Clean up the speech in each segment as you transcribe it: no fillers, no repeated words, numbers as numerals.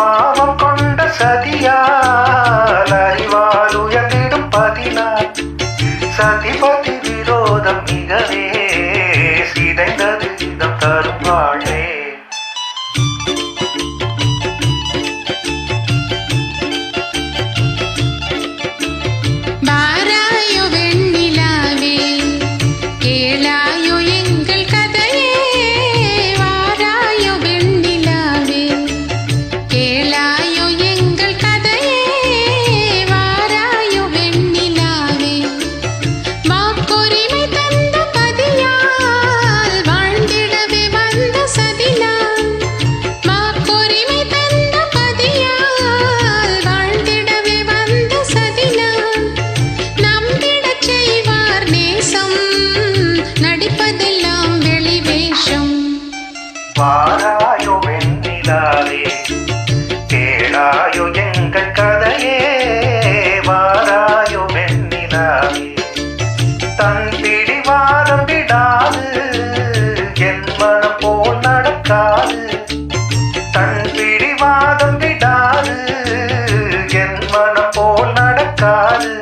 பாவம் கொண்ட சதியால் அறிவால் உயர்ந்திடும் பதினார் சதிபதி விரோதம் மிகவே சிதைந்தது இதம் தரும் வாழ்வே. வாராயோ வெண்ணிலாவே கேளாயோ எங்கள் கதையே வாராயோ வெண்ணிலாவே தன் பிடிவாதம் விடாது என் மனம் போல் நடக்காது தன் பிடிவாதம் விடாது என் மனம் போல் நடக்காது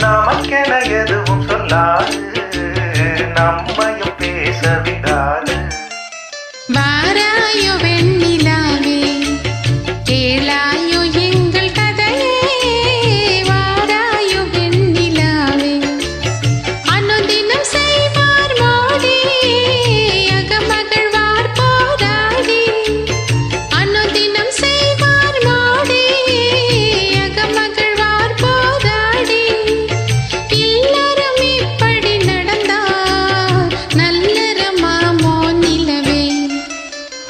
நமக்கென எதுவும் சொல்லாது நம்மையும் பேச விடாது. வாராயோ வெண்ணிலாவே கேளாயோ எங்கள் கதையே வாராயோ வெண்ணிலாவே அனுதினம் செய்வார் மோடி அகமகிழ்வார் போராடி அனுதினம் செய்வார் மோடி அகமகிழ்வார் போராடி எல்லாரும் இப்படி நடந்தார் நல்லறமாமோ நிலவே.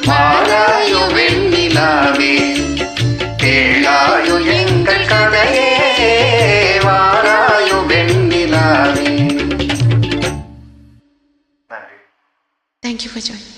வாராயோ வெண்ணிலாவே கேளாயோ எங்கள் கதையே வாராயோ வெண்ணிலாவே. நன்றி. Thank you for joining.